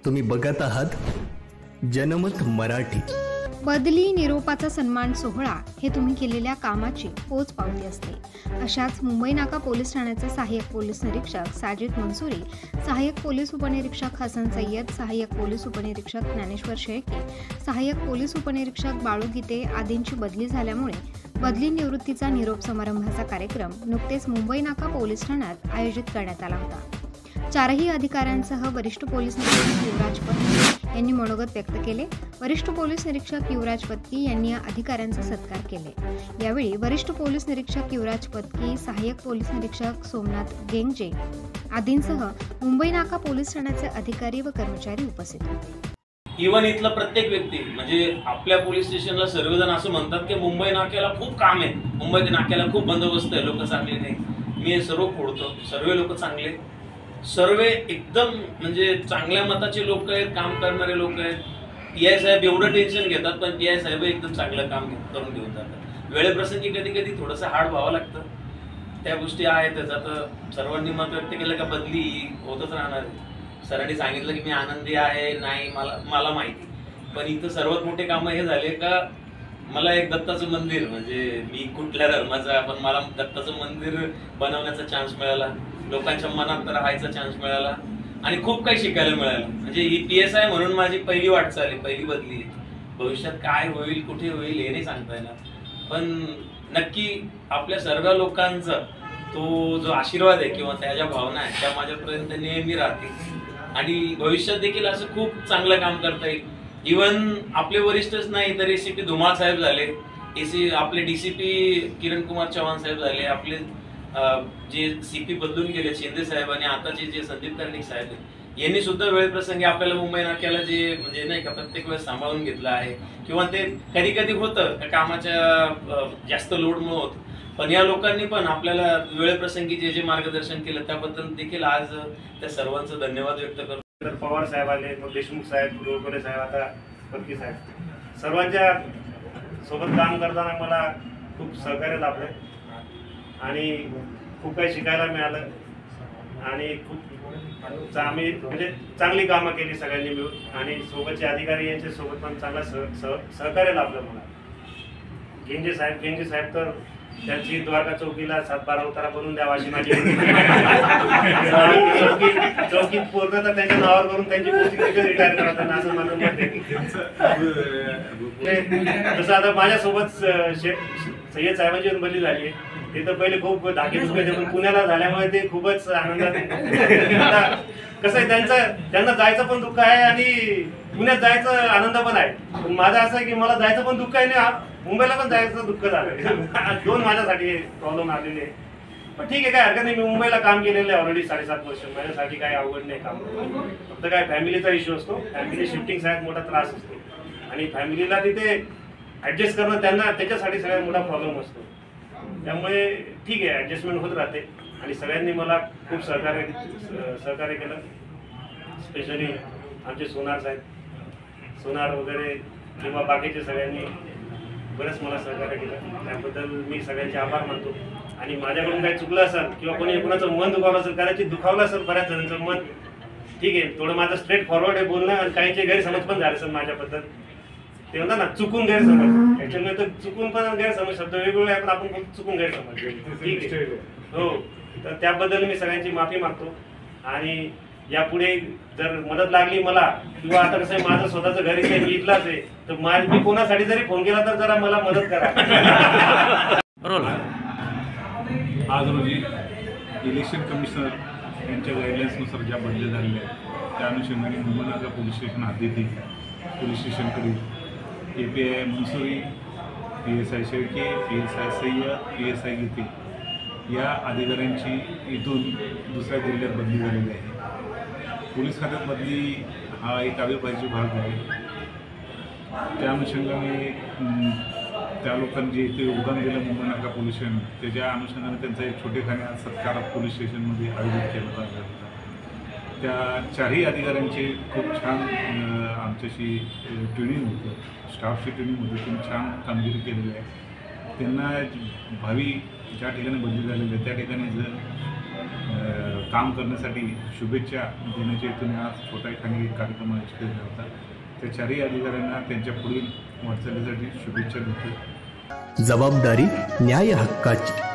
तुम्ही बघत आहात जनमत मराठी। बदली निरोपाचा सन्मान सोहळा हे तुम्ही केलेल्या कामाची पोचपावती असते। अशाच मुंबई नाका पोलीस ठाण्याचे सहाय्यक पोलीस निरीक्षक साजिद मंसुरी, सहाय्यक पोलीस उपनिरीक्षक हसन सय्यद, सहाय्यक पोलीस उपनिरीक्षक ज्ञानेश्वर शेळके, सहाय्यक पोलीस उपनिरीक्षक बाळू गीते आदींची बदली झाल्यामुळे बदली निवृत्तीचा निरोप समारंभाचा कार्यक्रम नुकतेच मुंबई नाका पोलीस ठाण्यात आयोजित करण्यात आला होता। चारही अधिकाऱ्यांसह वरिष्ठ पोलीस निरीक्षक युवराज पत्की यांनी मनोगत व्यक्त केले। वरिष्ठ पोलीस निरीक्षक युवराज पत्की यांनी या अधिकाऱ्यांचा सत्कार केले। यावेळी वरिष्ठ पोलीस निरीक्षक युवराज पत्की, सहाय्यक पोलीस निरीक्षक सोमनाथ गेंगजे आदींसह मुंबई नाका पोलीस ठाण्याचे अधिकारी व कर्मचारी उपस्थित होते। इव्हन इथला प्रत्येक व्यक्ती म्हणजे आपल्या पोलीस स्टेशनला सर्वजण असं म्हणतात की मुंबई नाक्याला खूप काम आहे, मुंबई नाक्याला खूप बंदोबस्त आहे, लोक चांगले नाही। मी सर्व फोडतो, सर्व लोक चांगले, सर्व एकदम म्हणजे चांगल्या मताचे लोक आहेत, काम करणारे लोक आहेत। पीआय साहेब एवढं टेन्शन घेतात पण पीआय साहेब एकदम चांगलं काम करून घेऊन जातात। वेळेप्रसंगी कधी कधी थोडंसं हार्ड व्हावं लागतं, त्या गोष्टी आहेत। त्याच्यात सर्वांनी मत व्यक्त केलं का बदली होतच राहणार आहे। सरांनी सांगितलं की मी आनंदी आहे, नाही मला माहिती, पण इथं सर्वात मोठे कामं हे झाले का मला एक दत्ताचं मंदिर, म्हणजे मी कुठल्या धर्माचा पण मला दत्ताचं मंदिर बनवण्याचा चान्स मिळाला, लोकांच्या मनात राहायचा चान्स मिळाला आणि खूप काही शिकायला मिळालं। म्हणजे ही PSI म्हणून माझी पहिली वाटचाल आहे, पहिली बदली आहे। भविष्यात काय होईल, कुठे होईल हे नाही सांगता येणार, पण नक्की आपल्या सर्व लोकांचा तो जो आशीर्वाद आहे किंवा त्या ज्या भावना आहेत त्या माझ्यापर्यंत नेहमी राहतील आणि भविष्यात देखील असं खूप चांगलं काम करता येईल। इव्हन आपले वरिष्ठच नाही तर ACP धुमाळ साहेब झाले, आपले DCP किरण कुमार चव्हाण साहेब झाले, आपले जे CP बदलून गेले शिंदे साहेब आणि आताचे जे संदीप कर्णिक साहेब आहेत, यांनी सुद्धा वेळप्रसंगी आपल्याला मुंबई नाक्याला जे म्हणजे नाही का प्रत्येक वेळेस सांभाळून घेतलं आहे। किंवा ते कधी कधी होतं कामाच्या जास्त लोडमुळे होतं, पण या लोकांनी पण आपल्याला वेळप्रसंगी जे जे मार्गदर्शन केलं त्याबद्दल देखील आज त्या सर्वांचं धन्यवाद व्यक्त करतो। पवार साहेब आले, मग देशमुख साहेब, गोडबोले साहेब, आता पत्की साहेब, सर्वांच्या सोबत काम करताना मला खूप सहकार्य लाभले आणि खूप काही शिकायला मिळालं आणि खूप आम्ही म्हणजे चांगली कामं केली सगळ्यांनी मिळून आणि सोबतचे अधिकारी यांच्या सोबत पण चांगला सहकार्य लाभलं मला। गेंजे साहेब तर त्यांची द्वारका चौकीला 7-12 उतारा बनवून द्यावा अशी माझी चौकीत पोरगा तर त्यांच्या नावावर करून त्यांची पोस्टिंग रिटायर करताना असं माझं मत आहे। जसं आता माझ्यासोबत सय्यद साहेबांची बदली झाली आहे, ते तर पहिले खूप धाके दुखायचे पण पुण्याला झाल्यामुळे ते खूपच आनंदात। कसं आहे त्यांना जायचं पण दुःख आहे आणि पुण्यात जायचं आनंद पण आहे, पण माझं असं आहे की मला जायचं पण दुःख आहे आणि मुंबईला पण जायचं दुःख झालं। दोन माझ्यासाठी प्रॉब्लेम आलेले आहे, पण ठीक आहे, काय हरकत नाही। मी मुंबईला काम केलेलं आहे ऑलरेडी 7.5 वर्ष, माझ्यासाठी काही अवघड नाही काम, फक्त काय फॅमिलीचा इश्यू असतो, फॅमिली शिफ्टिंगचा एक मोठा त्रास असतो आणि फॅमिलीला तिथे ऍडजस्ट करणं त्यांना त्याच्यासाठी सगळ्यात मोठा प्रॉब्लेम असतो। त्यामुळे ठीक आहे, ऍडजस्टमेंट होत राहते आणि सगळ्यांनी मला खूप सहकार्य केलं। स्पेशली आमचे सोनार वगैरे किंवा बाकीचे सगळ्यांनी बरंच मला सहकार्य केलं, त्याबद्दल मी सगळ्यांचे आभार मानतो। आणि माझ्याकडून काही चुकलं असेल किंवा कोणी कोणाचं मन दुखावलं असेल, कदाचित दुखावलं असेल बऱ्याच जणांचं मन, ठीक आहे, थोडं माझं स्ट्रेट फॉरवर्ड आहे बोलणं आणि काहींचे गैरसमज पण झाले असेल माझ्याबद्दल। ते म्हणतात ना चुकून गैरसमज, ऍक्च्युअली तर चुकून पण गैरसमज शब्द वेगवेगळे आहे, पण आपण चुकून गैरसमज, ठीक आहे हो। तर त्याबद्दल मी सगळ्यांची माफी मागतो आणि यापुढे जर मदत लागली मला किंवा आता कसं आहे माझं स्वतःचं घर इथे मी इथलाच आहे, तर मी कोणासाठी जरी फोन केला तर जरा मला मदत करा। आज रोजी इलेक्शन कमिशनर यांच्या गाईडलाईन्सनुसार ज्या बदल्या झालेल्या आहेत त्या अनुषंगाने मुंबई नाका पोलीस स्टेशन हद्दीतील पोलीस स्टेशनकडील API Mansuri, PSI Shelke, PSI Sayyad, PSI Gite या अधिकाऱ्यांची इथून दुसऱ्या जिल्ह्यात बदली झालेली आहे। पोलीस खात्यात बदली हा एक अविभाज्य भाग आहे, त्या अनुषंगाने त्या लोकांनी जे इथे योगदान दिलं मुंबई नाका पोलीस स्टेशन, त्याच्या अनुषंगाने त्यांचा एक छोटेखानी सत्कार पोलीस स्टेशनमध्ये आयोजित केला जात होता। त्या चारही अधिकाऱ्यांचे खूप छान आमच्याशी ट्रेनिंग होतं, स्टाफची ट्रेनिंग होती, त्यांनी छान कामगिरी केलेली आहे। त्यांना भावी ज्या ठिकाणी बदली झालेली आहे त्या ठिकाणी जर काम करण्यासाठी शुभेच्छा देण्याच्या हेतूने आज छोटा एखादी कार्यक्रम आयोजित केला होता. त्या चारही अधिकाऱ्यांना त्यांच्या पुढील वाटचालीसाठी शुभेच्छा देतो. जबाबदारी न्याय हक्काची.